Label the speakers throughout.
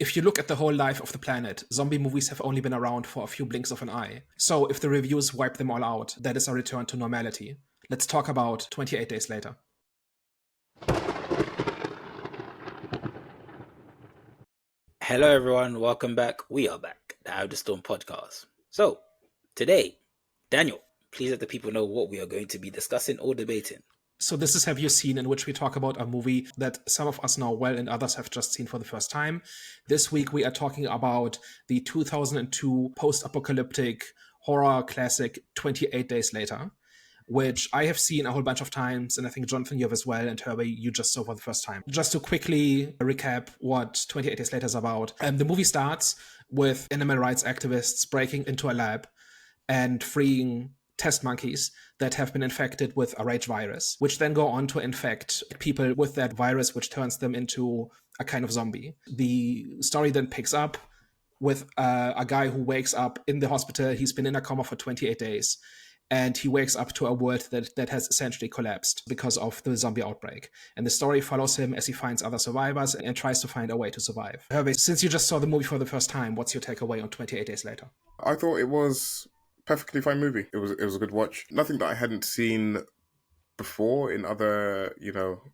Speaker 1: If you look at the whole life of the planet, zombie movies have only been around for a few blinks of an eye. So if the reviews wipe them all out, that is a return to normality. Let's talk about 28 Days Later.
Speaker 2: Hello, everyone. Welcome back. We are back, the Out of the Storm podcast. So, today, Daniel, please let the people know what we are going to be discussing or debating.
Speaker 1: So this is Have You Seen, in which we talk about a movie that some of us know well and others have just seen for the first time. This week we are talking about the 2002 post-apocalyptic horror classic 28 Days Later, which I have seen a whole bunch of times, and I think Jonathan, you have as well, and Herbie, you just saw for the first time. Just to quickly recap what 28 Days Later is about. The movie starts with animal rights activists breaking into a lab and freeing test monkeys that have been infected with a rage virus, which then go on to infect people with that virus, which turns them into a kind of zombie. The story then picks up with a guy who wakes up in the hospital. He's been in a coma for 28 days. And he wakes up to a world that has essentially collapsed because of the zombie outbreak. And the story follows him as he finds other survivors and tries to find a way to survive. Hervé, since you just saw the movie for the first time, what's your takeaway on 28 Days Later?
Speaker 3: I thought it was perfectly fine movie. It was a good watch. Nothing that I hadn't seen before in other,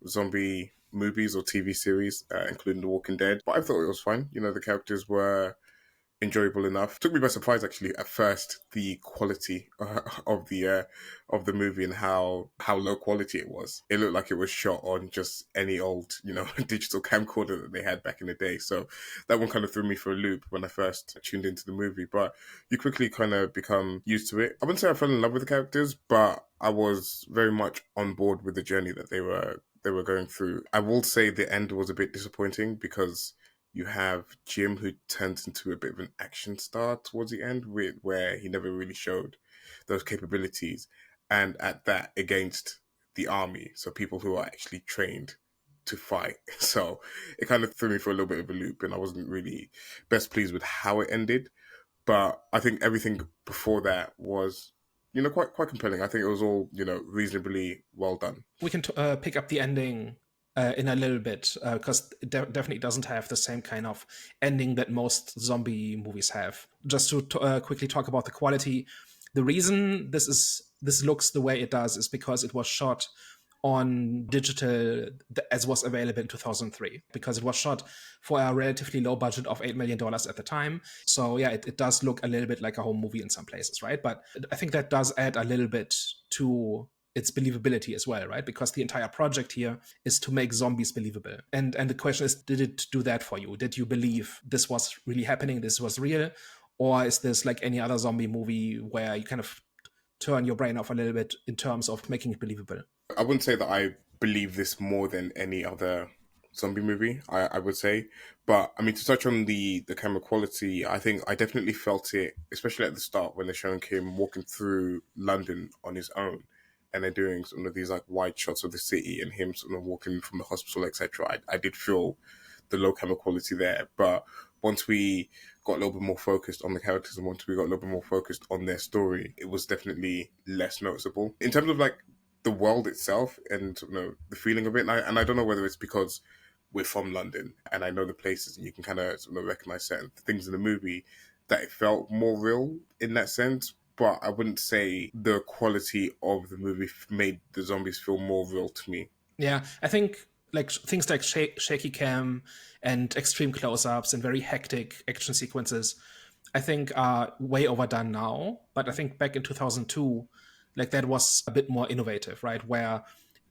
Speaker 3: zombie movies or TV series, including The Walking Dead. But I thought it was fine. The characters were enjoyable enough. Took me by surprise actually at first, the quality of the movie and how low quality it was. It looked like it was shot on just any old digital camcorder that they had back in the day. So that one kind of threw me for a loop when I first tuned into the movie. But you quickly kind of become used to it. I wouldn't say I fell in love with the characters, but I was very much on board with the journey that they were going through. I will say the end was a bit disappointing because you have Jim, who turns into a bit of an action star towards the end, where he never really showed those capabilities. And at that, against the army, so people who are actually trained to fight. So it kind of threw me for a little bit of a loop, and I wasn't really best pleased with how it ended. But I think everything before that was, quite compelling. I think it was all, reasonably well done.
Speaker 1: We can pick up the ending in a little bit, because it definitely doesn't have the same kind of ending that most zombie movies have. Just to quickly talk about the quality, the reason this looks the way it does is because it was shot on digital as was available in 2003, because it was shot for a relatively low budget of $8 million at the time. So yeah, it does look a little bit like a home movie in some places, right? But I think that does add a little bit to its believability as well, right? Because the entire project here is to make zombies believable. And the question is, did it do that for you? Did you believe this was really happening, this was real? Or is this like any other zombie movie where you kind of turn your brain off a little bit in terms of making it believable?
Speaker 3: I wouldn't say that I believe this more than any other zombie movie, I would say. But I mean, to touch on the camera quality, I think I definitely felt it, especially at the start when they're showing him walking through London on his own. And they're doing some of these like wide shots of the city and him sort of walking from the hospital, etc. I did feel the low camera quality there. But once we got a little bit more focused on the characters and once we got a little bit more focused on their story, it was definitely less noticeable. In terms of like the world itself and the feeling of it, and I don't know whether it's because we're from London and I know the places and you can kind of recognize certain things in the movie, that it felt more real in that sense. But I wouldn't say the quality of the movie made the zombies feel more real to me.
Speaker 1: Yeah, I think like things like shaky cam and extreme close-ups and very hectic action sequences, I think are way overdone now. But I think back in 2002, like that was a bit more innovative, right? Where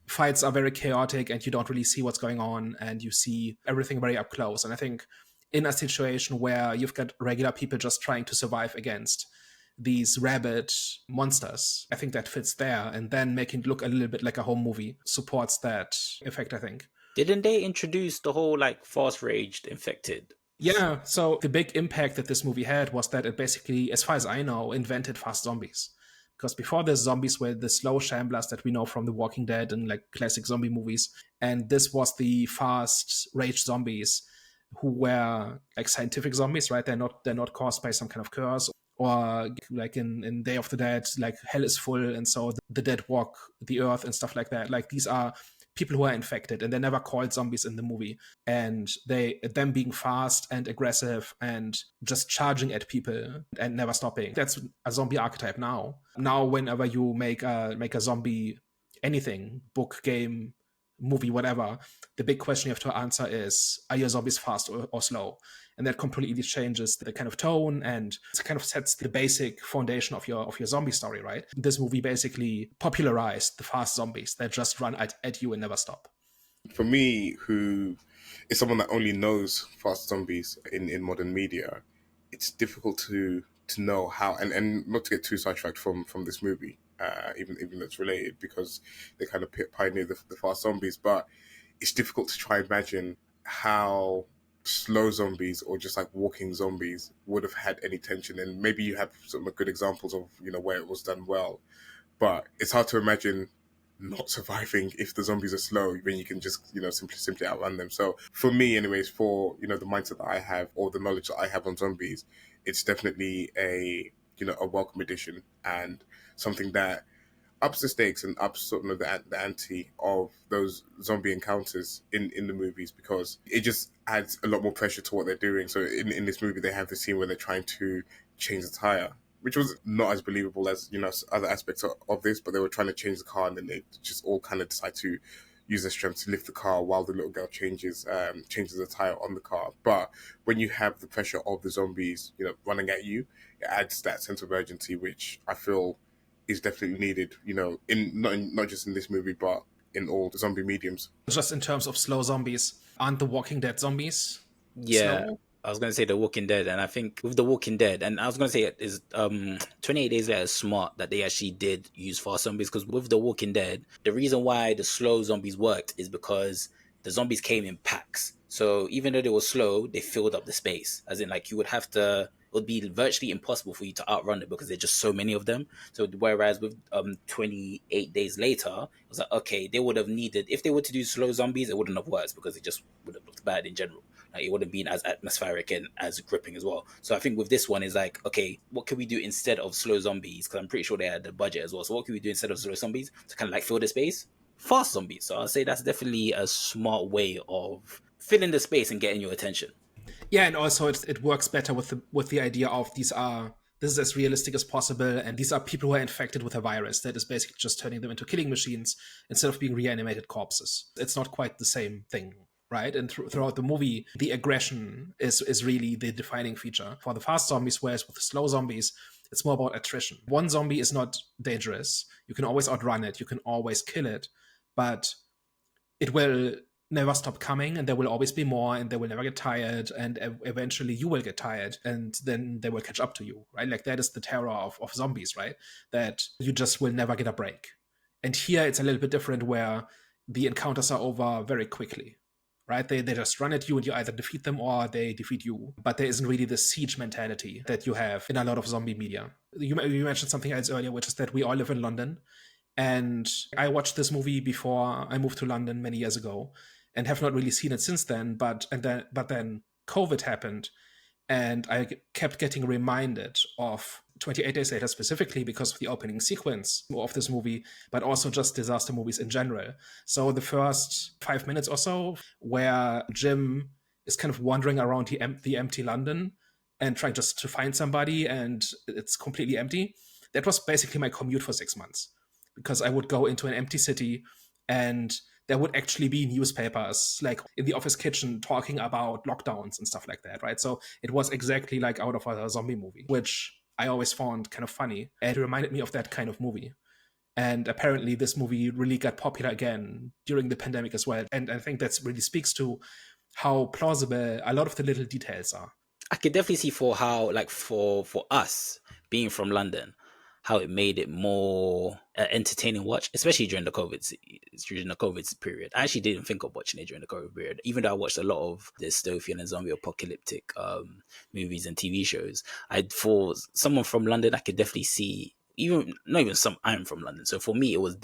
Speaker 1: fights are very chaotic and you don't really see what's going on and you see everything very up close. And I think in a situation where you've got regular people just trying to survive against these rabid monsters, I think that fits there. And then making it look a little bit like a home movie supports that effect, I think.
Speaker 2: Didn't they introduce the whole like fast-raged infected?
Speaker 1: Yeah, so the big impact that this movie had was that it basically, as far as I know, invented fast zombies. Because before this, zombies were the slow shamblers that we know from The Walking Dead and like classic zombie movies. And this was the fast rage zombies who were like scientific zombies, right? They're not caused by some kind of curse. Or like in Day of the Dead, like hell is full and so the dead walk the earth and stuff like that. Like these are people who are infected, and they're never called zombies in the movie. And them being fast and aggressive and just charging at people and never stopping. That's a zombie archetype now. Now, whenever you make a zombie anything, book, game, movie, whatever, the big question you have to answer is, are your zombies fast or slow? And that completely changes the kind of tone, and it kind of sets the basic foundation of your zombie story, right? This movie basically popularized the fast zombies that just run at you and never stop.
Speaker 3: For me, who is someone that only knows fast zombies in modern media, it's difficult to know how, and not to get too sidetracked from this movie, even though it's related, because they kind of pioneered the fast zombies, but it's difficult to try and imagine how slow zombies or just like walking zombies would have had any tension. And maybe you have some good examples of, where it was done well, but it's hard to imagine not surviving if the zombies are slow when you can just simply outrun them. So for me anyways, for the mindset that I have, or the knowledge that I have on zombies, it's definitely a welcome addition, and something that ups the stakes and ups sort of the ante of those zombie encounters in the movies, because it just adds a lot more pressure to what they're doing. So in this movie, they have the scene where they're trying to change the tire, which was not as believable as other aspects of this, but they were trying to change the car, and then they just all kind of decide to use their strength to lift the car while the little girl changes the tire on the car. But when you have the pressure of the zombies running at you, it adds that sense of urgency, which I feel is definitely needed, not just in this movie, but in all the zombie mediums.
Speaker 1: Just in terms of slow zombies, aren't the Walking Dead zombies slow?
Speaker 2: I was going to say The Walking Dead, and I think with The Walking Dead, and I was going to say it is 28 Days Later is smart that they actually did use fast zombies, because with The Walking Dead, the reason why the slow zombies worked is because the zombies came in packs. So even though they were slow, they filled up the space. As in, like, you would have to, it would be virtually impossible for you to outrun it because there's just so many of them. So whereas with 28 Days Later, it was like, okay, they would have needed, if they were to do slow zombies, it wouldn't have worked because it just would have looked bad in general. Like, it wouldn't been as atmospheric and as gripping as well. So I think with this one is like, okay, what can we do instead of slow zombies? Because I'm pretty sure they had the budget as well. So what can we do instead of slow zombies to kind of like fill the space? Fast zombies. So I'll say that's definitely a smart way of filling the space and getting your attention.
Speaker 1: Yeah, and also it works better with the idea of this is as realistic as possible, and these are people who are infected with a virus that is basically just turning them into killing machines instead of being reanimated corpses. It's not quite the same thing, right? And throughout the movie, the aggression is really the defining feature for the fast zombies, whereas with the slow zombies, it's more about attrition. One zombie is not dangerous. You can always outrun it. You can always kill it, but it will never stop coming, and there will always be more, and they will never get tired, and eventually you will get tired, and then they will catch up to you, right? Like, that is the terror of zombies, right? That you just will never get a break. And here it's a little bit different, where the encounters are over very quickly, right? They just run at you, and you either defeat them or they defeat you. But there isn't really the siege mentality that you have in a lot of zombie media. You mentioned something else earlier, which is that we all live in London. And I watched this movie before I moved to London many years ago, and have not really seen it since then. But then COVID happened, and I kept getting reminded of 28 Days Later specifically because of the opening sequence of this movie, but also just disaster movies in general. So the first 5 minutes or so, where Jim is kind of wandering around the empty London and trying just to find somebody, and it's completely empty. That was basically my commute for 6 months, because I would go into an empty city, and there would actually be newspapers like in the office kitchen talking about lockdowns and stuff like that, right? So it was exactly like out of a zombie movie, which I always found kind of funny. And it reminded me of that kind of movie. And apparently this movie really got popular again during the pandemic as well. And I think that really speaks to how plausible a lot of the little details are.
Speaker 2: I could definitely see for how, like, for us being from London, how it made it more entertaining watch, especially during the COVID period. I actually didn't think of watching it during the COVID period, even though I watched a lot of dystopian and zombie apocalyptic movies and TV shows. For someone from London, I could definitely see, I'm from London, so for me it was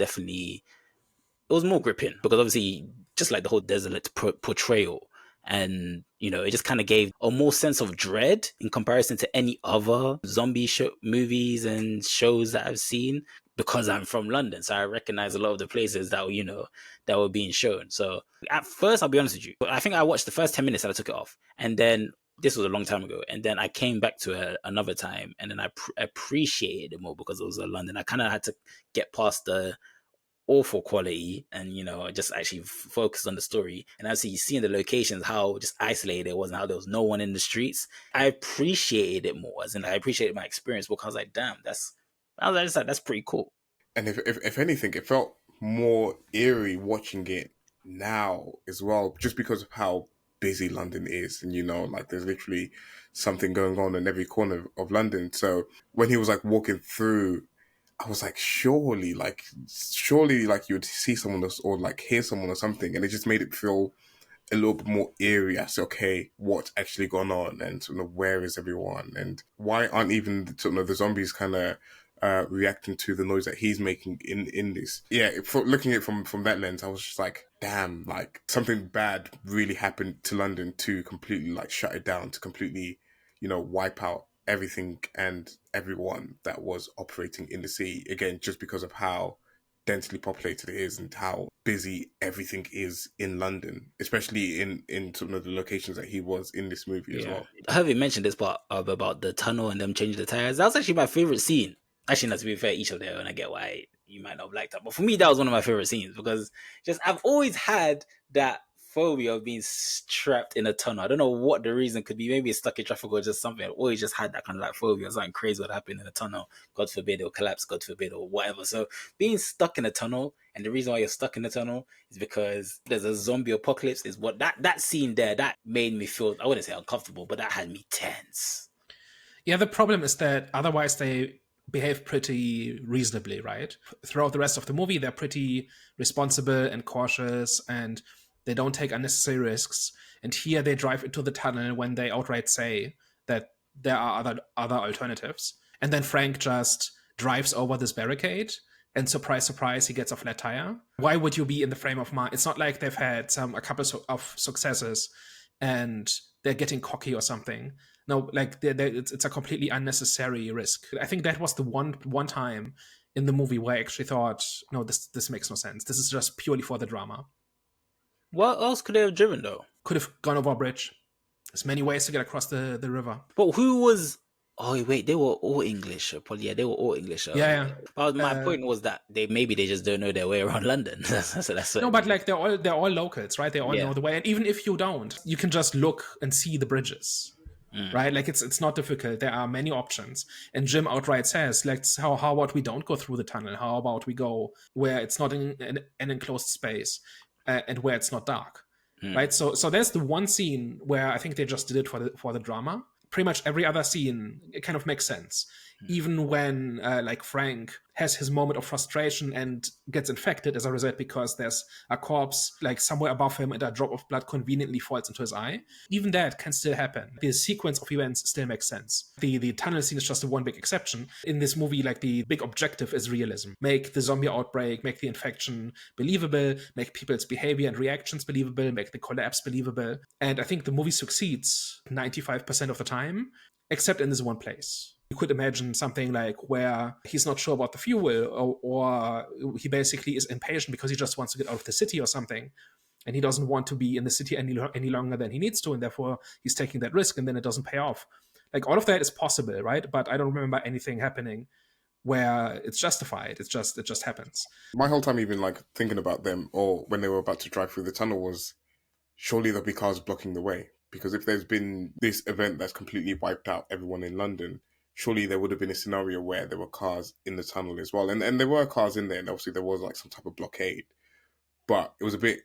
Speaker 2: more gripping, because obviously just like the whole desolate portrayal. And, it just kind of gave a more sense of dread in comparison to any other zombie movies and shows that I've seen. because I'm from London. So I recognize a lot of the places that were, that were being shown. So at first, I'll be honest with you, I think I watched the first 10 minutes and I took it off. And then this was a long time ago. And then I came back to it another time and then I appreciated it more because it was London. I kind of had to get past the awful quality and just actually focus on the story, and actually seeing the locations, how just isolated it was and how there was no one in the streets. I appreciated it more, as in I appreciated my experience, because I was like, damn, that's pretty cool.
Speaker 3: And if anything, it felt more eerie watching it now as well, just because of how busy London is, and like there's literally something going on in every corner of London. So when he was like walking through, I was like, surely like you would see someone else or like hear someone or something, and it just made it feel a little bit more eerie as to, okay, what's actually gone on, and where is everyone, and why aren't even the zombies kind of reacting to the noise that he's making in this. Yeah, looking at it from that lens, I was just like, damn, like something bad really happened to London to completely like shut it down, to completely wipe out everything and everyone that was operating in the city, again, just because of how densely populated it is and how busy everything is in London, especially in some of the locations that he was in this movie as well.
Speaker 2: I heard you mentioned this part about the tunnel and them changing the tires. That was actually my favorite scene. Actually, not to be fair, each of them, and I get why you might not have liked that, but for me, that was one of my favorite scenes, because just I've always had that phobia of being trapped in a tunnel. I don't know what the reason could be. Maybe it's stuck in traffic or just something. I've always just had that kind of like phobia. Something crazy would happen in a tunnel. God forbid it'll collapse. God forbid, or whatever. So being stuck in a tunnel, and the reason why you're stuck in the tunnel is because there's a zombie apocalypse, is what that scene there, that made me feel, I wouldn't say uncomfortable, but that had me tense.
Speaker 1: Yeah, the problem is that otherwise they behave pretty reasonably, right? Throughout the rest of the movie, they're pretty responsible and cautious, and they don't take unnecessary risks. And here they drive into the tunnel when they outright say that there are other alternatives. And then Frank just drives over this barricade, and surprise, surprise, he gets a flat tire. Why would you be in the frame of mind? It's not like they've had a couple of successes and they're getting cocky or something. No, like it's a completely unnecessary risk. I think that was the one time in the movie where I actually thought, no, this makes no sense. This is just purely for the drama.
Speaker 2: What else could they have driven, though?
Speaker 1: Could have gone over a bridge. There's many ways to get across the river.
Speaker 2: But who was... Oh, wait, they were all English. Probably, yeah, they were all English.
Speaker 1: Yeah.
Speaker 2: But my point was that they just don't know their way around London. So that's
Speaker 1: no, but like they're all locals, right? They all know the way. And even if you don't, you can just look and see the bridges. Right, like it's not difficult. There are many options, and Jim outright says, like, how about we don't go through the tunnel? How about we go where it's not in an enclosed space and where it's not dark, right? So there's the one scene where I think they just did it for the drama. Pretty much every other scene, it kind of makes sense. Even when like Frank has his moment of frustration and gets infected as a result because there's a corpse like somewhere above him and a drop of blood conveniently falls into his eye. Even that can still happen. The sequence of events still makes sense. The tunnel scene is just a one big exception. In this movie, like the big objective is realism. Make the zombie outbreak, make the infection believable, make people's behavior and reactions believable, make the collapse believable. And I think the movie succeeds 95% of the time, except in this one place. You could imagine something like where he's not sure about the fuel, or he basically is impatient because he just wants to get out of the city or something, and he doesn't want to be in the city any longer than he needs to, and therefore he's taking that risk, and then it doesn't pay off. Like, all of that is possible, right? But I don't remember anything happening where it's justified. It just happens.
Speaker 3: My whole time even like thinking about them, or when they were about to drive through the tunnel, was surely there'll be cars blocking the way. Because if there's been this event that's completely wiped out everyone in London, surely there would have been a scenario where there were cars in the tunnel as well. And there were cars in there, and obviously there was like some type of blockade. But it was a bit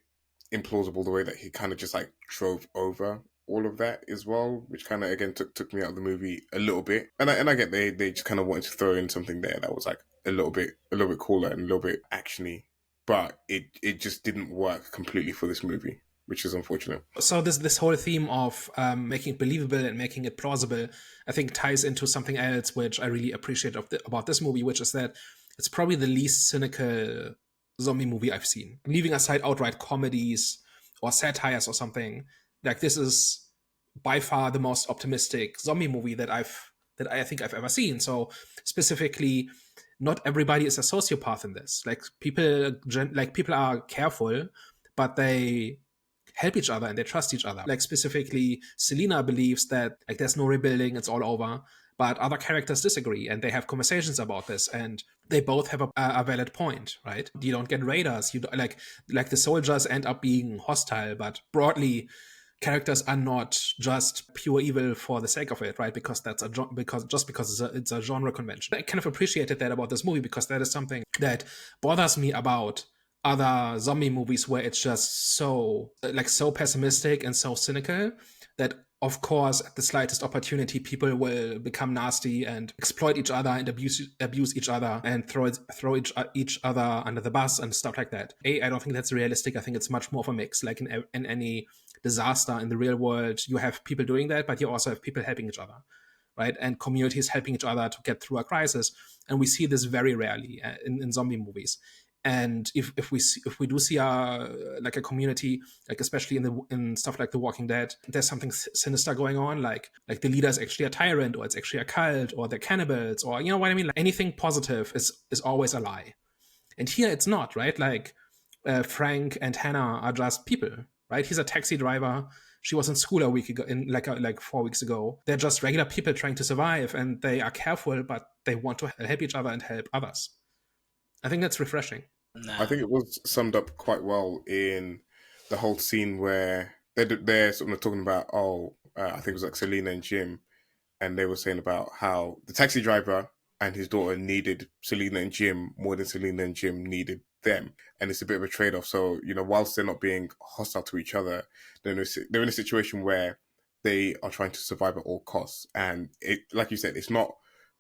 Speaker 3: implausible the way that he kind of just like drove over all of that as well, which kind of again took me out of the movie a little bit. And I get they just kind of wanted to throw in something there that was like a little bit cooler and a little bit actiony. But it just didn't work completely for this movie, which is unfortunate.
Speaker 1: So this whole theme of making it believable and making it plausible, I think ties into something else which I really appreciate about this movie, which is that it's probably the least cynical zombie movie I've seen. Leaving aside outright comedies or satires or something, like, this is by far the most optimistic zombie movie that I think I've ever seen. So specifically, not everybody is a sociopath in this. Like people are careful, but they help each other and they trust each other. Like specifically, Selena believes that like there's no rebuilding, it's all over. But other characters disagree, and they have conversations about this, and they both have a valid point, right? You don't get raiders. You don't, like the soldiers end up being hostile, but broadly, characters are not just pure evil for the sake of it, right? Because because it's a genre convention. I kind of appreciated that about this movie, because that is something that bothers me about other zombie movies, where it's just so pessimistic and so cynical that, of course, at the slightest opportunity, people will become nasty and exploit each other and abuse each other and throw each other under the bus and stuff like that. I don't think that's realistic. I think it's much more of a mix. Like in any disaster in the real world, you have people doing that, but you also have people helping each other, right? And communities helping each other to get through a crisis. And we see this very rarely in zombie movies. And if we do see a community, like especially in stuff like The Walking Dead, there's something sinister going on, like the leader is actually a tyrant, or it's actually a cult, or they're cannibals, or you know what I mean? Like anything positive is always a lie. And here it's not, right? Like Frank and Hannah are just people, right? He's a taxi driver. She was in school a week ago, like 4 weeks ago. They're just regular people trying to survive, and they are careful, but they want to help each other and help others. I think that's refreshing.
Speaker 2: Nah.
Speaker 3: I think it was summed up quite well in the whole scene where they're sort of talking about, I think it was like Selena and Jim, and they were saying about how the taxi driver and his daughter needed Selena and Jim more than Selena and Jim needed them. And it's a bit of a trade-off. So, whilst they're not being hostile to each other, they're in a situation where they are trying to survive at all costs. And it, like you said, it's not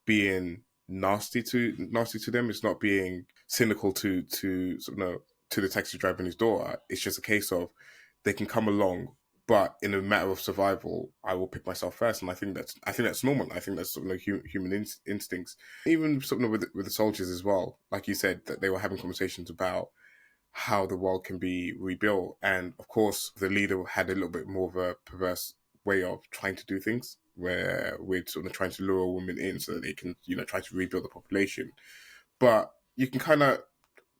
Speaker 3: being nasty to them. It's not being cynical to the taxi driver and his daughter. It's just a case of they can come along, but in a matter of survival, I will pick myself first. And I think that's normal. I think that's sort of human instincts. Even something with the soldiers as well. Like you said, that they were having conversations about how the world can be rebuilt. And of course, the leader had a little bit more of a perverse way of trying to do things, where we're sort of trying to lure women in so that they can, try to rebuild the population. But you can kind of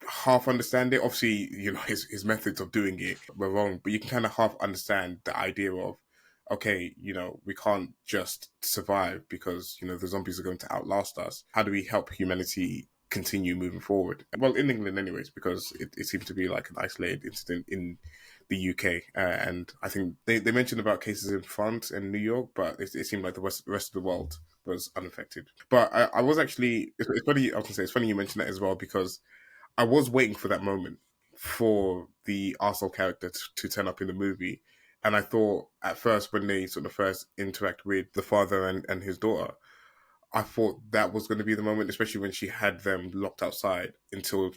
Speaker 3: half understand it. Obviously, his methods of doing it were wrong, but you can kind of half understand the idea of, okay, we can't just survive because, the zombies are going to outlast us. How do we help humanity continue moving forward? Well, in England anyways, because it seems to be like an isolated incident in the UK. And I think they mentioned about cases in France and New York, but it seemed like the rest of the world was unaffected. But I was actually, it's funny, I was going to say, it's funny you mentioned that as well, because I was waiting for that moment for the arsehole character to turn up in the movie. And I thought at first, when they sort of first interact with the father and his daughter, I thought that was going to be the moment, especially when she had them locked outside until,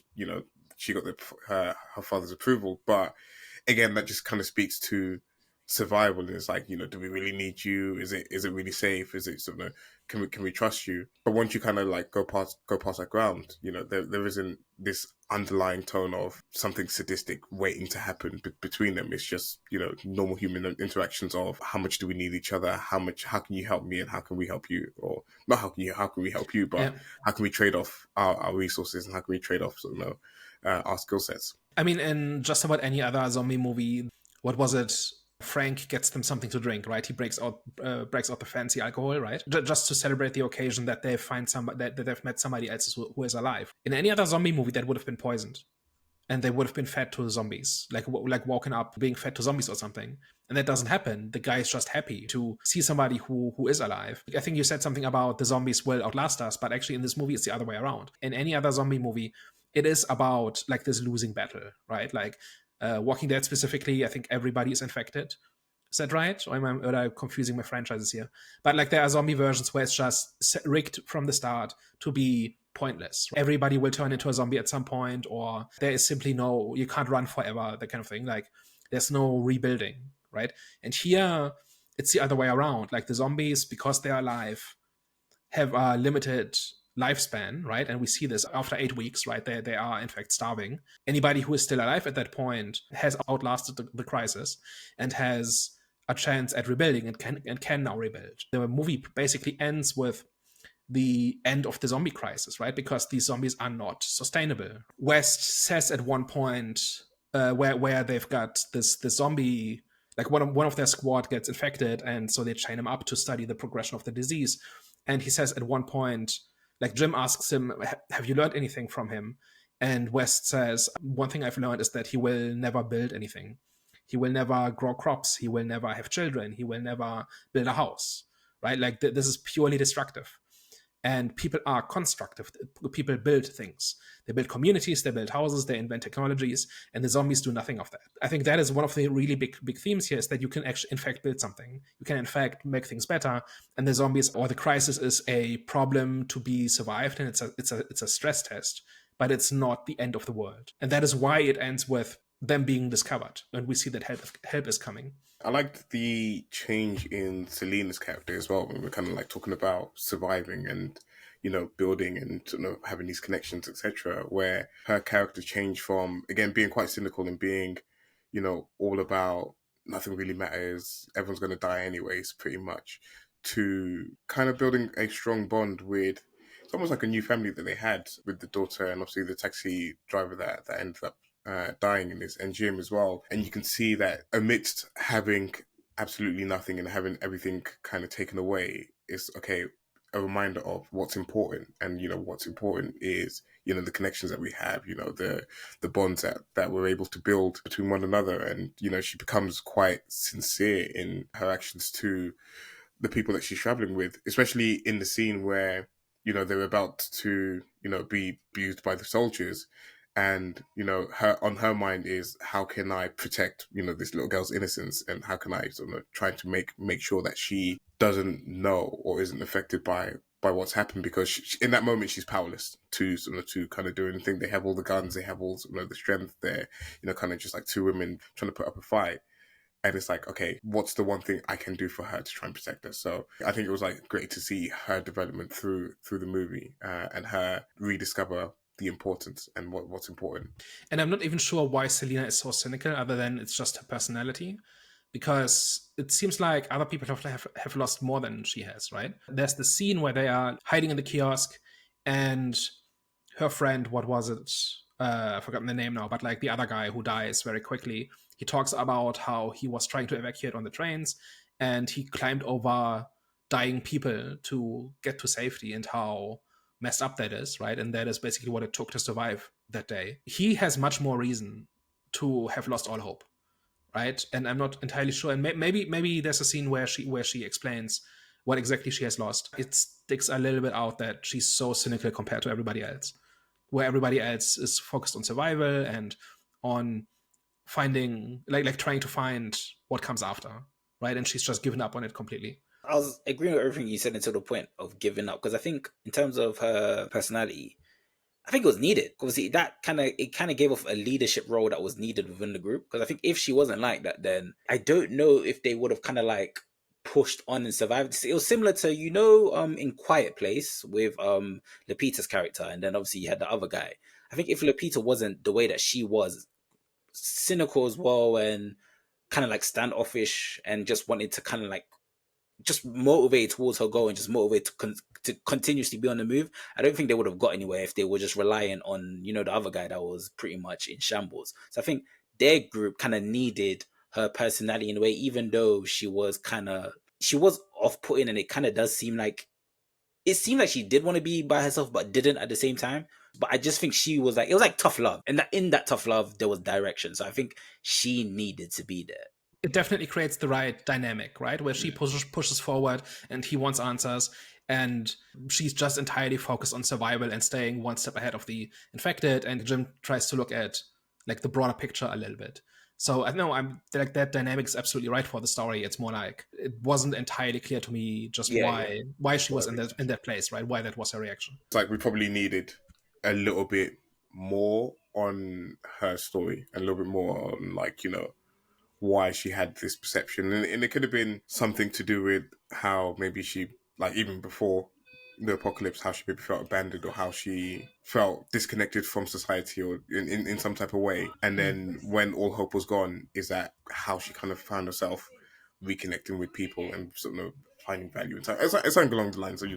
Speaker 3: she got her father's approval. But again, that just kind of speaks to survival. And it's like, do we really need you? Is it really safe? Is it sort of, can we trust you? But once you kind of like go past that ground, there isn't this underlying tone of something sadistic waiting to happen between them. It's just, normal human interactions of how much do we need each other? How can you help me and how can we help you? Or not how can we help you, but how can we trade off our resources and how can we trade off, our skill sets?
Speaker 1: I mean, in just about any other zombie movie, what was it? Frank gets them something to drink, right? He breaks out the fancy alcohol, right? Just to celebrate the occasion that they find that they've met somebody else who is alive. In any other zombie movie, that would have been poisoned, and they would have been fed to the zombies, like woken up being fed to zombies or something. And that doesn't happen. The guy is just happy to see somebody who is alive. I think you said something about the zombies will outlast us, but actually in this movie, it's the other way around. In any other zombie movie, it is about like this losing battle, right? Like Walking Dead specifically, I think everybody is infected. Is that right? Or am I confusing my franchises here? But like there are zombie versions where it's just rigged from the start to be pointless. Everybody will turn into a zombie at some point, or there is simply you can't run forever, that kind of thing. Like there's no rebuilding, right? And here it's the other way around. Like the zombies, because they're alive, have a limited lifespan, right? And we see this after 8 weeks, right? They are in fact starving. Anybody who is still alive at that point has outlasted the crisis and has a chance at rebuilding and can now rebuild. The movie basically ends with the end of the zombie crisis, right? Because these zombies are not sustainable. West says at one point where they've got this zombie, like one of their squad gets infected, and so they chain him up to study the progression of the disease. And he says at one point, like Jim asks him, "Have you learned anything from him?" And West says, "One thing I've learned is that he will never build anything. He will never grow crops. He will never have children. He will never build a house." Right? Like this is purely destructive. And people are constructive. People build things. They build communities, they build houses, they invent technologies, and the zombies do nothing of that. I think that is one of the really big themes here, is that you can actually, in fact, build something. You can, in fact, make things better, and the zombies or the crisis is a problem to be survived, and it's a stress test, but it's not the end of the world. And that is why it ends with them being discovered, and we see that help is coming.
Speaker 3: I liked the change in Selina's character as well, when we're kind of like talking about surviving and, you know, building and, you know, having these connections, etc., where her character changed from, again, being quite cynical and being, you know, all about nothing really matters, everyone's going to die anyways, pretty much, to kind of building a strong bond with, it's almost like a new family that they had with the daughter and obviously the taxi driver that ended up dying in this, and Jim as well. And you can see that amidst having absolutely nothing and having everything kind of taken away, is okay, a reminder of what's important. And, you know, what's important is, you know, the connections that we have, you know, the bonds that we're able to build between one another. And, you know, she becomes quite sincere in her actions to the people that she's traveling with, especially in the scene where, you know, they're about to, you know, be abused by the soldiers. And, you know, her mind is, how can I protect, you know, this little girl's innocence, and how can I sort of try to make sure that she doesn't know or isn't affected by what's happened, because in that moment she's powerless to sort of to kind of do anything. They have all the guns, they have all, you know, the strength. They're, you know, kind of just like two women trying to put up a fight. And it's like, okay, what's the one thing I can do for her to try and protect her? So I think it was like great to see her development through the movie, and her rediscover the importance and what's important.
Speaker 1: And I'm not even sure why Selina is so cynical, other than it's just her personality, because it seems like other people have lost more than she has, right? There's the scene where they are hiding in the kiosk, and her friend, what was it? I've forgotten the name now, but like the other guy who dies very quickly, he talks about how he was trying to evacuate on the trains, and he climbed over dying people to get to safety, and how messed up that is, right? And that is basically what it took to survive that day. He has much more reason to have lost all hope, right? And I'm not entirely sure. And maybe there's a scene where she explains what exactly she has lost. It sticks a little bit out that she's so cynical compared to everybody else, where everybody else is focused on survival and on finding, like trying to find what comes after, right? And she's just given up on it completely.
Speaker 2: I was agreeing with everything you said until the point of giving up, because I think in terms of her personality, I think it was needed. Obviously, that kind of gave off a leadership role that was needed within the group. Because I think if she wasn't like that, then I don't know if they would have kind of like pushed on and survived. It was similar to, you know, in Quiet Place with Lupita's character, and then obviously you had the other guy. I think if Lupita wasn't the way that she was, cynical as well, and kind of like standoffish, and just wanted to kind of like just motivated towards her goal and just motivated to continuously be on the move, I don't think they would have got anywhere if they were just relying on, you know, the other guy that was pretty much in shambles. So I think their group kind of needed her personality in a way, even though she was off-putting, and it kind of does seem like, it seemed like she did want to be by herself but didn't at the same time. But I just think she was like, it was like tough love, and that in that tough love there was direction. So I think she needed to be there.
Speaker 1: It definitely creates the right dynamic, right? Where she pushes forward and he wants answers, and she's just entirely focused on survival and staying one step ahead of the infected, and Jim tries to look at like the broader picture a little bit. So I know I'm like, that dynamic is absolutely right for the story. It's more like, it wasn't entirely clear to me just why she was in that place, right? Why that was her reaction.
Speaker 3: It's like we probably needed a little bit more on her story, a little bit more on, like, you know, why she had this perception. And it could have been something to do with how maybe she, like, even before the apocalypse, how she maybe felt abandoned, or how she felt disconnected from society, or in some type of way. And then when all hope was gone, is that how she kind of found herself reconnecting with people and sort of finding value in time. It's something along the lines of,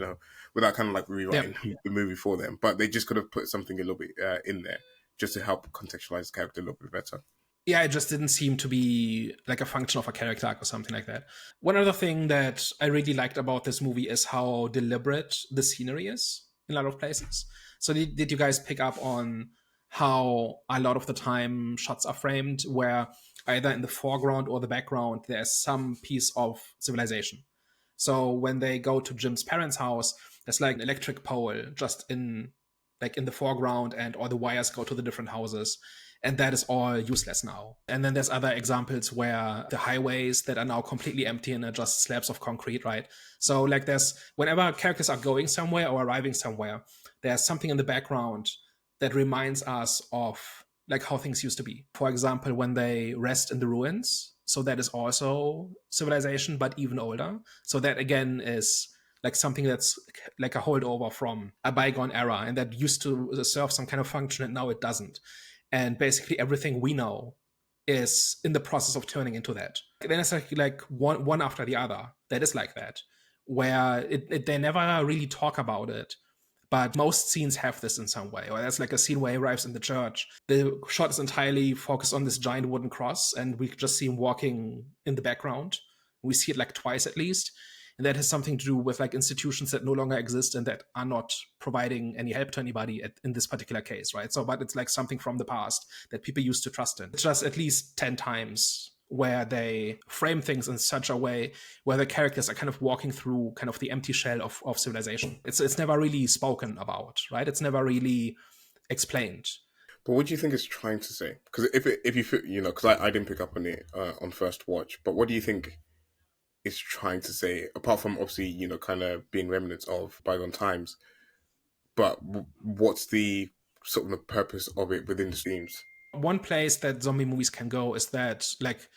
Speaker 3: without kind of like rewriting the movie for them. But they just could have put something a little bit in there just to help contextualize the character a little bit better.
Speaker 1: Yeah, it just didn't seem to be like a function of a character arc or something like that. One other thing that I really liked about this movie is how deliberate the scenery is in a lot of places. So did you guys pick up on how a lot of the time shots are framed where either in the foreground or the background there's some piece of civilization? So when they go to Jim's parents' house, there's like an electric pole just in the foreground, and all the wires go to the different houses. And that is all useless now. And then there's other examples where the highways that are now completely empty and are just slabs of concrete, right? So like whenever characters are going somewhere or arriving somewhere, there's something in the background that reminds us of like how things used to be. For example, when they rest in the ruins. So that is also civilization, but even older. So that again is like something that's like a holdover from a bygone era, and that used to serve some kind of function and now it doesn't. And basically everything we know is in the process of turning into that. Then it's like one after the other that is like that, where they never really talk about it. But most scenes have this in some way. Or there's like a scene where he arrives in the church. The shot is entirely focused on this giant wooden cross, and we just see him walking in the background. We see it like twice at least. And that has something to do with like institutions that no longer exist and that are not providing any help to anybody in this particular case, right? So, but it's like something from the past that people used to trust in. It's just at least 10 times where they frame things in such a way where the characters are kind of walking through kind of the empty shell of civilization. It's never really spoken about, right? It's never really explained.
Speaker 3: But what do you think it's trying to say? Because if you because I didn't pick up on it on first watch, but what do you think is trying to say, apart from obviously, kind of being remnants of bygone times, but what's the sort of the purpose of it within the themes?
Speaker 1: One place that zombie movies can go is that like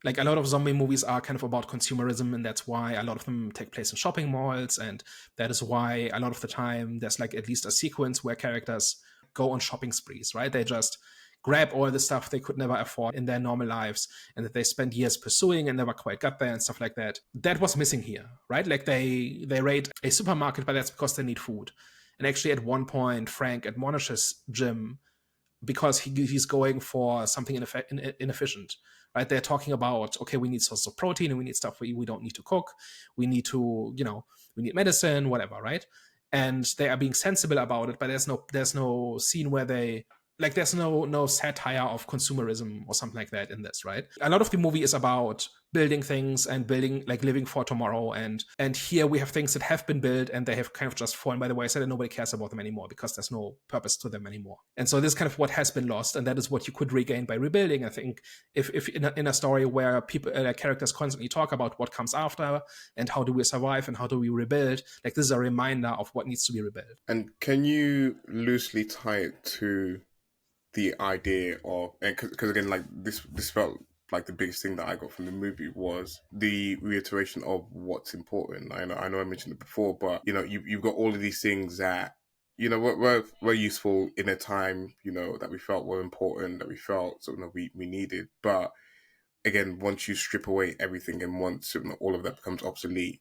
Speaker 1: a lot of zombie movies are kind of about consumerism, and that's why a lot of them take place in shopping malls, and that is why a lot of the time there's like at least a sequence where characters go on shopping sprees, right? They just grab all the stuff they could never afford in their normal lives and that they spent years pursuing and never quite got there and stuff like that. That was missing here, right? Like they raid a supermarket, but that's because they need food. And actually at one point, Frank admonishes Jim because he's going for something inefficient, right? They're talking about, okay, we need sources of protein and we need stuff we don't need to cook. We need to, we need medicine, whatever, right? And they are being sensible about it, but there's no scene where they like there's no satire of consumerism or something like that in this, right? A lot of the movie is about building things and building, like living for tomorrow. And here we have things that have been built and they have kind of just fallen by the wayside and nobody cares about them anymore because there's no purpose to them anymore. And so this is kind of what has been lost, and that is what you could regain by rebuilding. I think if in a story where people, characters constantly talk about what comes after and how do we survive and how do we rebuild, like this is a reminder of what needs to be rebuilt.
Speaker 3: And can you loosely tie it to the idea of, and because again, like this felt like the biggest thing that I got from the movie was the reiteration of what's important. I know I mentioned it before, but you've got all of these things that were useful in a time that we felt were important, that we felt we needed. But again, once you strip away everything and once all of that becomes obsolete,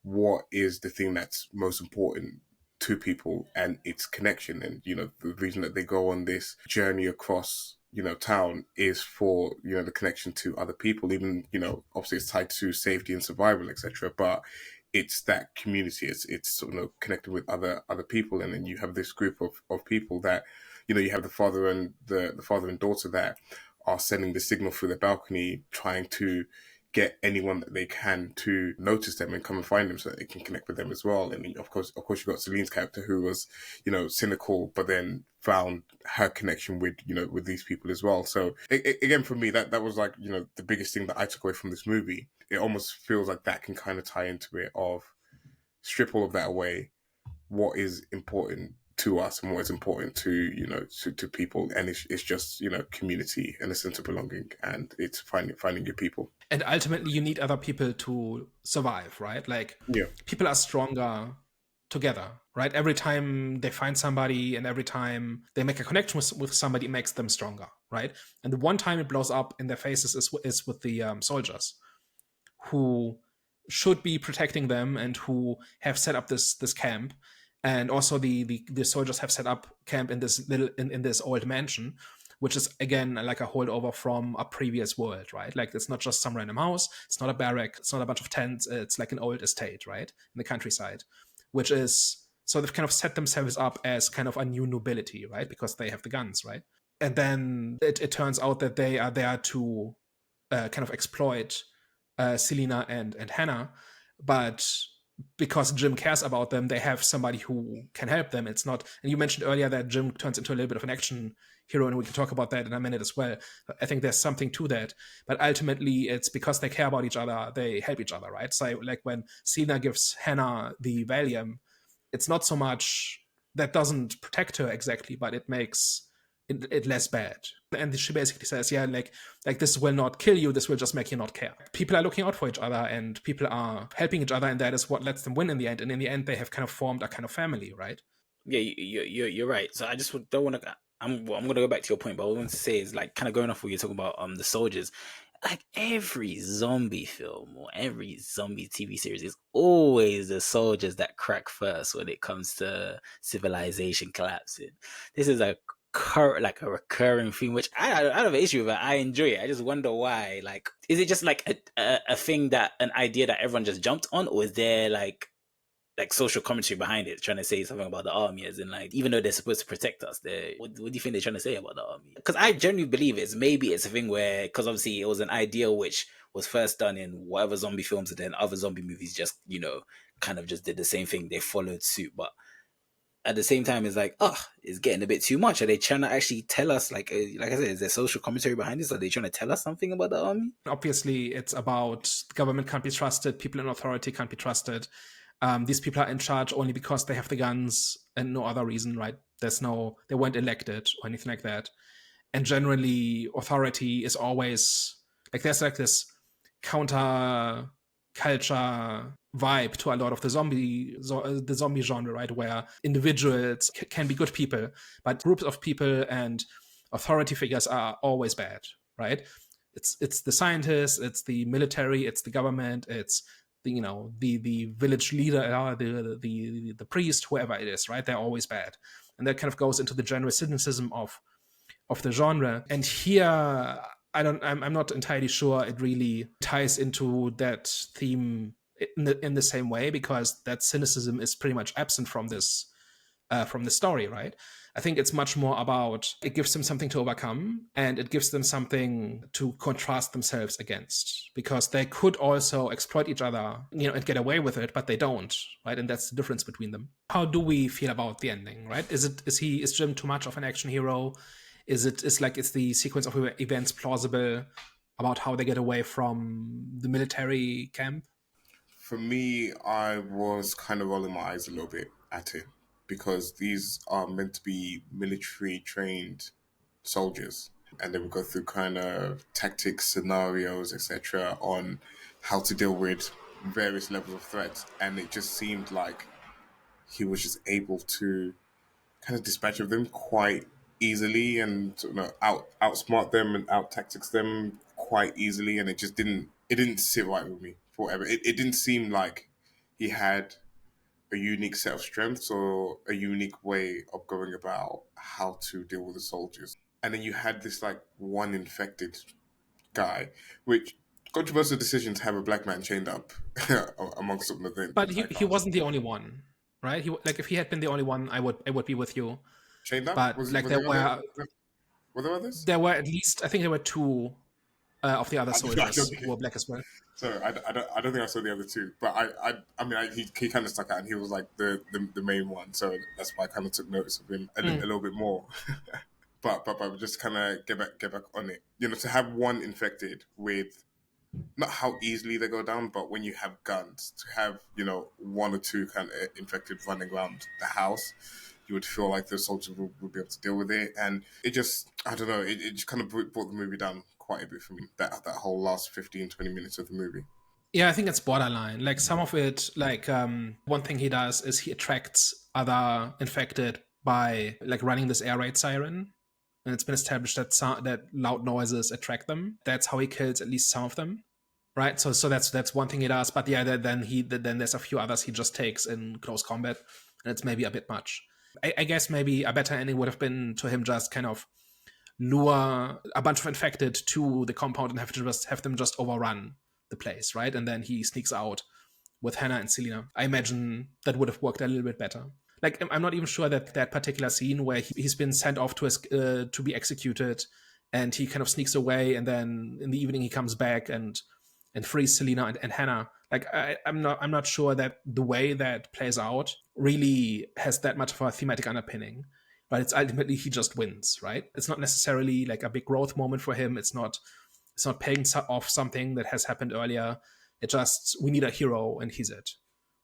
Speaker 3: what is the thing that's most important to people? And its connection. And the reason that they go on this journey across town is for the connection to other people. Even obviously it's tied to safety and survival, etc., but it's that community. It's connected with other people. And then you have this group of people that you have the father and the father and daughter that are sending the signal through the balcony, trying to get anyone that they can to notice them and come and find them so that they can connect with them as well. And of course you got Cillian's character who was, cynical, but then found her connection with, with these people as well. So again, for me, that was like, the biggest thing that I took away from this movie. It almost feels like that can kind of tie into it of strip all of that away. What is important to us and what is important to to people, and it's just community and a sense of belonging, and it's finding your people.
Speaker 1: And ultimately you need other people to survive, right? Like people are stronger together, right? Every time they find somebody and every time they make a connection with somebody, it makes them stronger, right? And the one time it blows up in their faces is with the soldiers who should be protecting them and who have set up this camp. And also the soldiers have set up camp in this in this old mansion, which is again like a holdover from a previous world, right? Like it's not just some random house, it's not a barrack, it's not a bunch of tents, it's like an old estate, right, in the countryside, which is, so they've kind of set themselves up as kind of a new nobility, right, because they have the guns, right? And then it turns out that they are there to kind of exploit Selena and Hannah, but because Jim cares about them, they have somebody who can help them. It's not, and you mentioned earlier that Jim turns into a little bit of an action hero, and we can talk about that in a minute as well. I think there's something to that, but ultimately it's because they care about each other, they help each other, right? So like when Selena gives Hannah the Valium, it's not so much that doesn't protect her exactly, but it makes it less bad. And she basically says, yeah, like this will not kill you, this will just make you not care. People are looking out for each other and people are helping each other, and that is what lets them win in the end. And in the end, they have kind of formed a kind of family, right?
Speaker 2: Yeah, you're right. So I just don't want to. I'm going to go back to your point, but what I want to say is like kind of going off what you're talking about. The soldiers, like every zombie film or every zombie TV series is always the soldiers that crack first when it comes to civilization collapsing. This is a recurring theme, which I don't have an issue with it. I enjoy it. I just wonder why. Like, is it just like a thing that an idea that everyone just jumped on, or is there like social commentary behind it, trying to say something about the army, as in like, even though they're supposed to protect us, what do you think they're trying to say about the army? Because I genuinely believe it's a thing where, because obviously it was an idea which was first done in whatever zombie films, and then other zombie movies just, kind of just did the same thing. They followed suit, but at the same time, it's like, it's getting a bit too much. Are they trying to actually tell us, like I said, is there social commentary behind this? Are they trying to tell us something about the army?
Speaker 1: Obviously, it's about the government can't be trusted, people in authority can't be trusted. These people are in charge only because they have the guns and no other reason, right? They weren't elected or anything like that. And generally, authority is always like, there's like this counter culture vibe to a lot of the zombie genre, right? Where individuals can be good people, but groups of people and authority figures are always bad, right? It's the scientists, it's the military, it's the government, it's the village leader, the priest, whoever it is, right? They're always bad, and that kind of goes into the general cynicism of the genre. And here, I'm not entirely sure it really ties into that theme in the same way, because that cynicism is pretty much absent from this from the story, right? I think it's much more about, it gives them something to overcome, and it gives them something to contrast themselves against, because they could also exploit each other, and get away with it, but they don't, right? And that's the difference between them. How do we feel about the ending, right? Is Jim too much of an action hero? Is the sequence of events plausible about how they get away from the military camp?
Speaker 3: For me, I was kind of rolling my eyes a little bit at it, because these are meant to be military trained soldiers, and they would go through kind of tactics, scenarios, etc., on how to deal with various levels of threats. And it just seemed like he was just able to kind of dispatch of them quite easily, and outsmart them and out tactics them quite easily. And it didn't sit right with me for whatever. It didn't seem like he had a unique set of strengths or a unique way of going about how to deal with the soldiers. And then you had this like one infected guy, which controversial decision to have a black man chained up amongst some of the
Speaker 1: But
Speaker 3: entire
Speaker 1: he
Speaker 3: cast.
Speaker 1: wasn't the only one, right? If he had been the only one, I would be with you.
Speaker 3: Chained up?
Speaker 1: But like
Speaker 3: Were there others?
Speaker 1: there were at least, I think there were two of the other
Speaker 3: I don't
Speaker 1: soldiers
Speaker 3: think.
Speaker 1: who were black as well.
Speaker 3: Sorry, I don't think I saw the other two, but he kind of stuck out, and he was like the main one, so that's why I kind of took notice of him a little bit more. but just kind of get back on it. To have one infected with, not how easily they go down, but when you have guns, to have one or two kind of infected running around the house, you would feel like the soldiers would be able to deal with it. And it just, I don't know, it just kind of brought the movie down quite a bit for me, that whole last 15-20 minutes of the movie.
Speaker 1: Yeah, I think it's borderline. Like some of it, like one thing he does is he attracts other infected by like running this air raid siren. And it's been established that that loud noises attract them. That's how he kills at least some of them. right? So that's one thing he does. But yeah, then there's a few others he just takes in close combat, and it's maybe a bit much. I guess maybe a better ending would have been to him just kind of lure a bunch of infected to the compound and have them just overrun the place, right? And then he sneaks out with Hannah and Selena. I imagine that would have worked a little bit better. Like, I'm not even sure that that particular scene where he's been sent off to be executed, and he kind of sneaks away, and then in the evening he comes back and frees Selena and Hannah. Like, I'm not sure that the way that plays out really has that much of a thematic underpinning. But it's ultimately he just wins, right? It's not necessarily like a big growth moment for him. It's not paying off something that has happened earlier. It just, we need a hero, and he's it.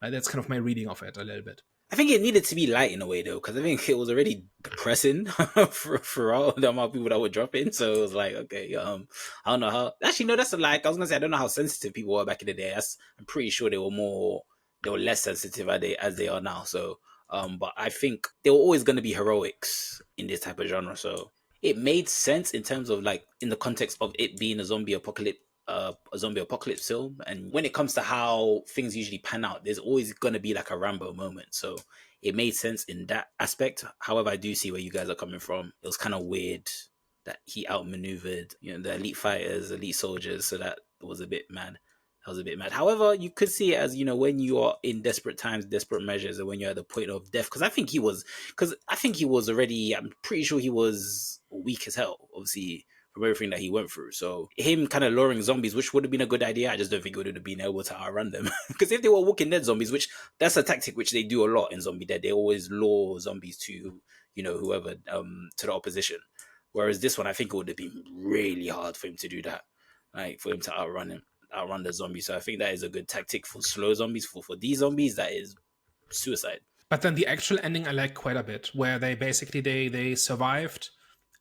Speaker 1: Right? That's kind of my reading of it a little bit.
Speaker 2: I think it needed to be light in a way, though, because I think it was already depressing for all the amount of people that were dropping. So it was like, okay, I don't know how. Actually, no, that's like I was gonna say I don't know how sensitive people were back in the day. I'm pretty sure they were less sensitive as they are now. So, but I think there were always going to be heroics in this type of genre. So it made sense in terms of like in the context of it being a zombie apocalypse film. And when it comes to how things usually pan out, there's always going to be like a Rambo moment. So it made sense in that aspect. However, I do see where you guys are coming from. It was kind of weird that he outmaneuvered, the elite fighters, elite soldiers. So that was a bit mad. However, you could see it as, when you are in desperate times, desperate measures, and when you're at the point of death. Because I think he was already, I'm pretty sure he was weak as hell, obviously, from everything that he went through. So him kind of luring zombies, which would have been a good idea, I just don't think it would have been able to outrun them. Because if they were Walking Dead zombies, which that's a tactic which they do a lot in Zombie Dead, they always lure zombies to, whoever, to the opposition. Whereas this one, I think it would have been really hard for him to do that, like for him to outrun the zombies. So I think that is a good tactic for slow zombies. For these zombies, that is suicide.
Speaker 1: But then the actual ending I like quite a bit, where they basically they survived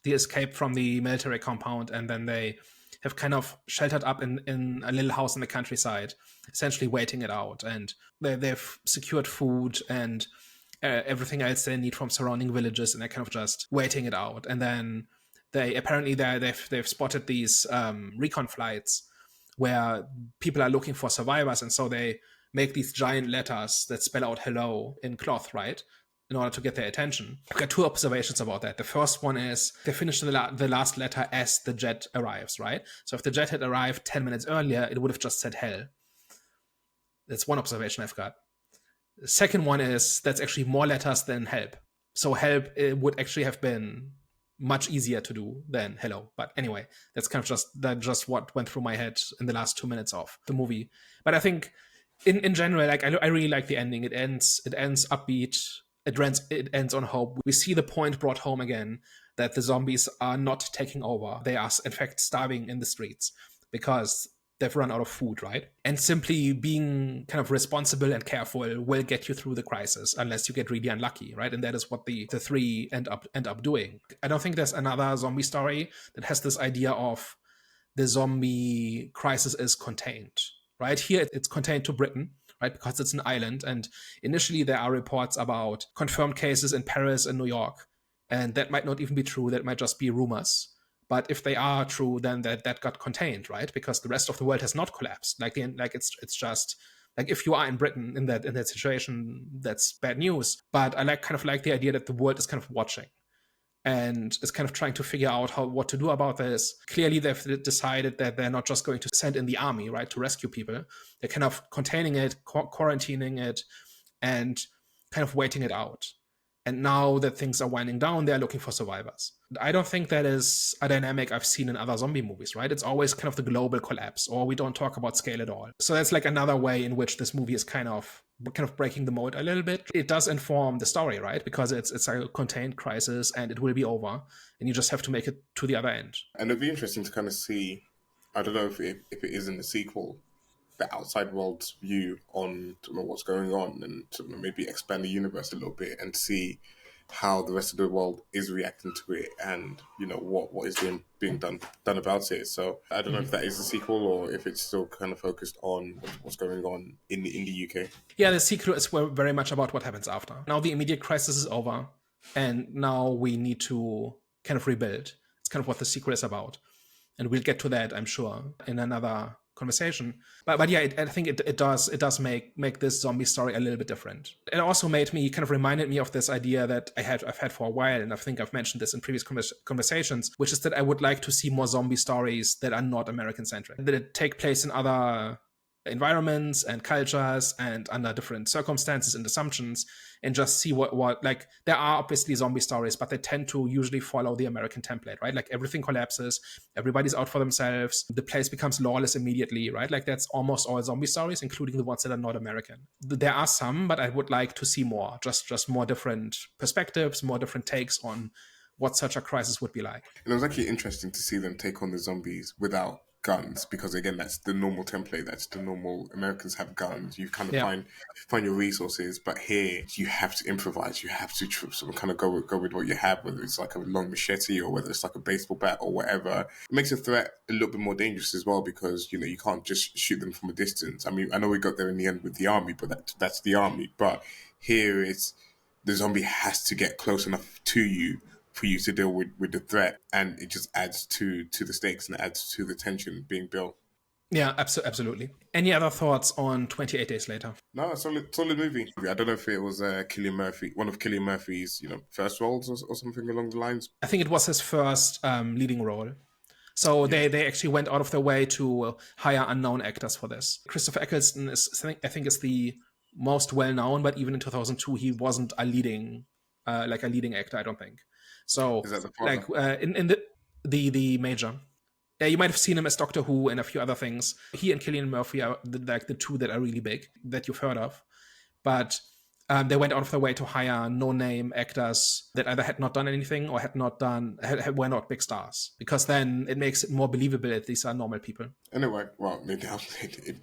Speaker 1: the escape from the military compound, and then they have kind of sheltered up in a little house in the countryside, essentially waiting it out. And they've secured food and everything else they need from surrounding villages, and they're kind of just waiting it out. And then they've spotted these recon flights where people are looking for survivors, and so they make these giant letters that spell out hello in cloth, right? In order to get their attention. I've got two observations about that. The first one is they finish the last letter as the jet arrives, right? So if the jet had arrived 10 minutes earlier, it would have just said hell. That's one observation I've got. The second one is that's actually more letters than help. So help, it would actually have been much easier to do than hello. But anyway, that's kind of just what went through my head in the last 2 minutes of the movie. But I think in general, like I really like the ending. It ends upbeat. It ends on hope. We see the point brought home again that the zombies are not taking over. They are, in fact, starving in the streets because they've run out of food, right? And simply being kind of responsible and careful will get you through the crisis, unless you get really unlucky, right? And that is what the three end up doing. I don't think there's another zombie story that has this idea of the zombie crisis is contained, right? Here, it's contained to Britain, right? Because it's an island. And initially there are reports about confirmed cases in Paris and New York. And that might not even be true. That might just be rumors. But if they are true, then that got contained, right? Because the rest of the world has not collapsed. Like it's just like if you are in Britain in that situation, that's bad news. But I kind of like the idea that the world is kind of watching and is kind of trying to figure out what to do about this. Clearly, they've decided that they're not just going to send in the army, right, to rescue people. They're kind of containing it, quarantining it, and kind of waiting it out. And now that things are winding down, they're looking for survivors. I don't think that is a dynamic I've seen in other zombie movies, right? It's always kind of the global collapse, or we don't talk about scale at all. So that's like another way in which this movie is kind of breaking the mold a little bit. It does inform the story, right? Because it's a contained crisis and it will be over, and you just have to make it to the other end.
Speaker 3: And it'd be interesting to kind of see, I don't know if it is in the sequel, the outside world's view on what's going on, and to maybe expand the universe a little bit and see how the rest of the world is reacting to it, and what is being done about it. So I don't know if that is the sequel or if it's still kind of focused on what's going on in the UK.
Speaker 1: Yeah, the sequel is very much about what happens after. Now the immediate crisis is over, and now we need to kind of rebuild. It's kind of what the sequel is about, and we'll get to that, I'm sure, in another conversation. But yeah, I think it does make this zombie story a little bit different. It also reminded me of this idea that I've had for a while, and I think I've mentioned this in previous conversations, which is that I would like to see more zombie stories that are not American centric, that it take place in other environments and cultures and under different circumstances and assumptions, and just see what like, there are obviously zombie stories, but they tend to usually follow the American template, right? Like everything collapses, everybody's out for themselves, the place becomes lawless immediately, right? Like that's almost all zombie stories, including the ones that are not American. There are some, but I would like to see more, just more different perspectives, more different takes on what such a crisis would be like.
Speaker 3: And it was actually interesting to see them take on the zombies without guns, because again, that's the normal template. That's the normal. Americans have guns. You kind of find your resources, but here you have to improvise. You have to sort of kind of go with what you have, whether it's like a long machete or whether it's like a baseball bat or whatever. It makes a threat a little bit more dangerous as well, because you can't just shoot them from a distance. I mean, I know we got there in the end with the army, but that's the army. But here it's the zombie has to get close enough to you for you to deal with the threat, and it just adds to the stakes and adds to the tension being built.
Speaker 1: Yeah, absolutely. Any other thoughts on 28 Days Later?
Speaker 3: No, solid movie. I don't know if it was Cillian Murphy, one of Cillian Murphy's first roles or something along the lines.
Speaker 1: I think it was his first leading role. So they actually went out of their way to hire unknown actors for this. Christopher Eccleston I think is the most well known, but even in 2002 he wasn't a leading actor, I don't think. So
Speaker 3: is that the father?
Speaker 1: like in the major. Yeah, you might have seen him as Doctor Who and a few other things. He and Cillian Murphy are the two that are really big that you've heard of. But they went out of their way to hire no-name actors that either had not done anything or were not big stars, because then it makes it more believable that these are normal people.
Speaker 3: Anyway, well, it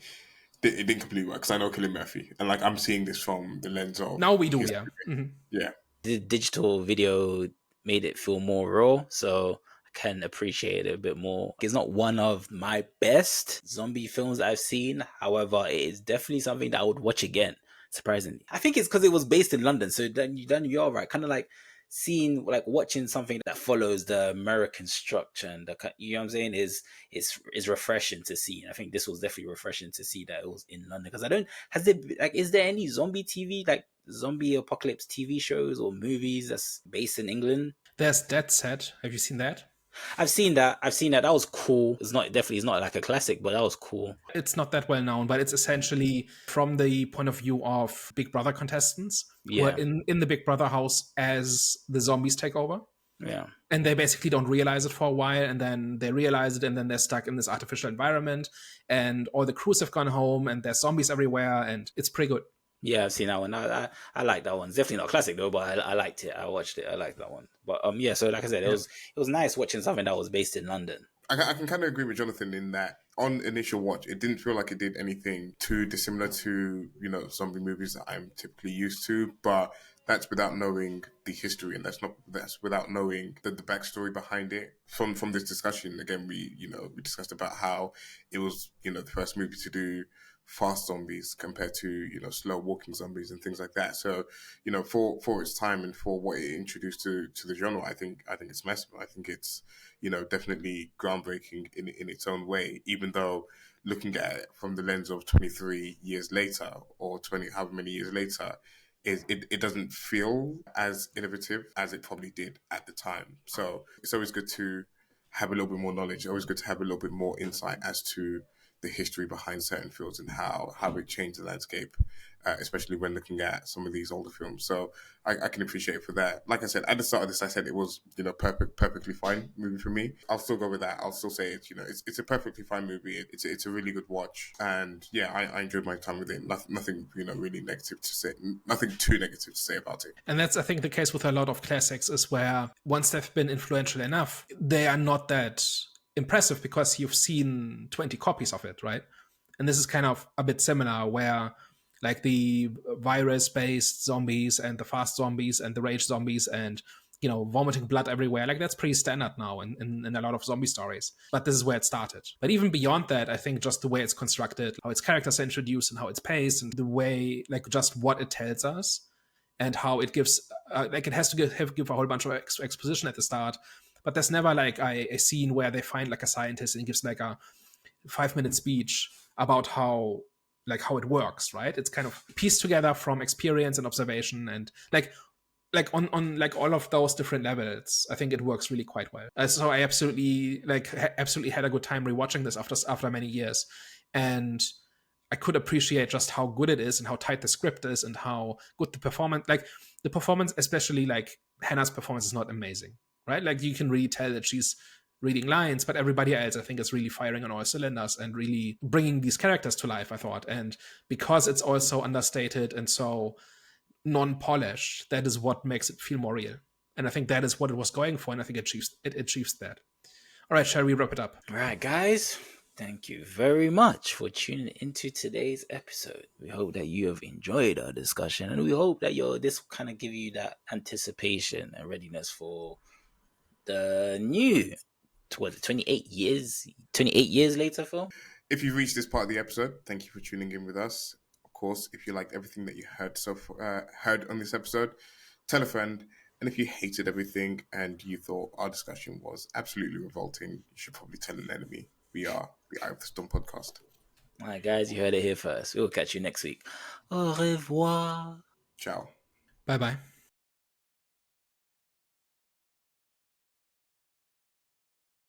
Speaker 3: didn't completely work, because I know Cillian Murphy, and like I'm seeing this from the lens of
Speaker 1: now we do, yeah. Mm-hmm.
Speaker 3: Yeah.
Speaker 2: The digital video made it feel more raw, so I can appreciate it a bit more. It's not one of my best zombie films I've seen. However, it is definitely something that I would watch again, surprisingly. I think it's because it was based in London, so then you're right. Kind of like watching something that follows the American structure, and you know what I'm saying, is refreshing to see. And I think this was definitely refreshing to see that it was in London, because is there any zombie TV, like zombie apocalypse TV shows or movies that's based in England?
Speaker 1: There's Dead Set. Have you seen that?
Speaker 2: I've seen that. That was cool. It's not like a classic, but that was cool.
Speaker 1: It's not that well known, but it's essentially from the point of view of Big Brother contestants who are in the Big Brother house as the zombies take over.
Speaker 2: Yeah.
Speaker 1: And they basically don't realize it for a while, and then they realize it, and then they're stuck in this artificial environment, and all the crews have gone home, and there's zombies everywhere, and it's pretty good.
Speaker 2: Yeah, I've seen that one. I like that one. It's definitely not classic though, but I liked it. I watched it. I liked that one. But yeah, so like I said, it was nice watching something that was based in London.
Speaker 3: I can kind of agree with Jonathan in that on initial watch, it didn't feel like it did anything too dissimilar to zombie movies that I'm typically used to, but that's without knowing the history, and that's without knowing the backstory behind it. From this discussion, again, we discussed about how it was the first movie to do fast zombies compared to slow walking zombies and things like that. So for its time and for what it introduced to the genre, I think it's massive. I think it's definitely groundbreaking in its own way, even though looking at it from the lens of 23 years later or 20 however many years later, it doesn't feel as innovative as it probably did at the time. So it's always good to have a little bit more knowledge, always good to have a little bit more insight as to the history behind certain fields and how it changed the landscape, especially when looking at some of these older films. So I can appreciate it for that. Like I said, at the start of this, I said it was perfectly fine movie for me. I'll still go with that. I'll still say it's a perfectly fine movie. It's a really good watch, and yeah, I enjoyed my time with it. Nothing really negative to say. Nothing too negative to say about it.
Speaker 1: And that's, I think, the case with a lot of classics, is where once they've been influential enough, they are not that impressive because you've seen 20 copies of it, right? And this is kind of a bit similar, where like the virus-based zombies and the fast zombies and the rage zombies and vomiting blood everywhere, like that's pretty standard now in a lot of zombie stories. But this is where it started. But even beyond that, I think just the way it's constructed, how its characters are introduced and how it's paced, and the way, like, just what it tells us and how it gives it has to give a whole bunch of exposition at the start. But there's never like a scene where they find like a scientist and gives like a 5-minute speech about how it works, right? It's kind of pieced together from experience and observation, and on like all of those different levels. I think it works really quite well. So I absolutely absolutely had a good time rewatching this after many years, and I could appreciate just how good it is and how tight the script is and how good the performance, especially like Hannah's performance, is not amazing, right? Like you can really tell that she's reading lines, but everybody else, I think, is really firing on all cylinders and really bringing these characters to life, I thought. And because it's also understated and so non-polished, that is what makes it feel more real. And I think that is what it was going for, and I think it achieves that. All right, shall we wrap it up?
Speaker 2: All right, guys. Thank you very much for tuning into today's episode. We hope that you have enjoyed our discussion, and we hope that this will kind of give you that anticipation and readiness for the new 28 years later film.
Speaker 3: If you've reached this part of the episode, thank you for tuning in with us. Of course, if you liked everything that you heard heard on this episode, tell a friend. And if you hated everything and you thought our discussion was absolutely revolting, you should probably tell an enemy. We are the Eye of the Storm podcast.
Speaker 2: All right, guys, you heard it here first. We'll catch you next week. Au revoir.
Speaker 3: Ciao.
Speaker 1: Bye-bye.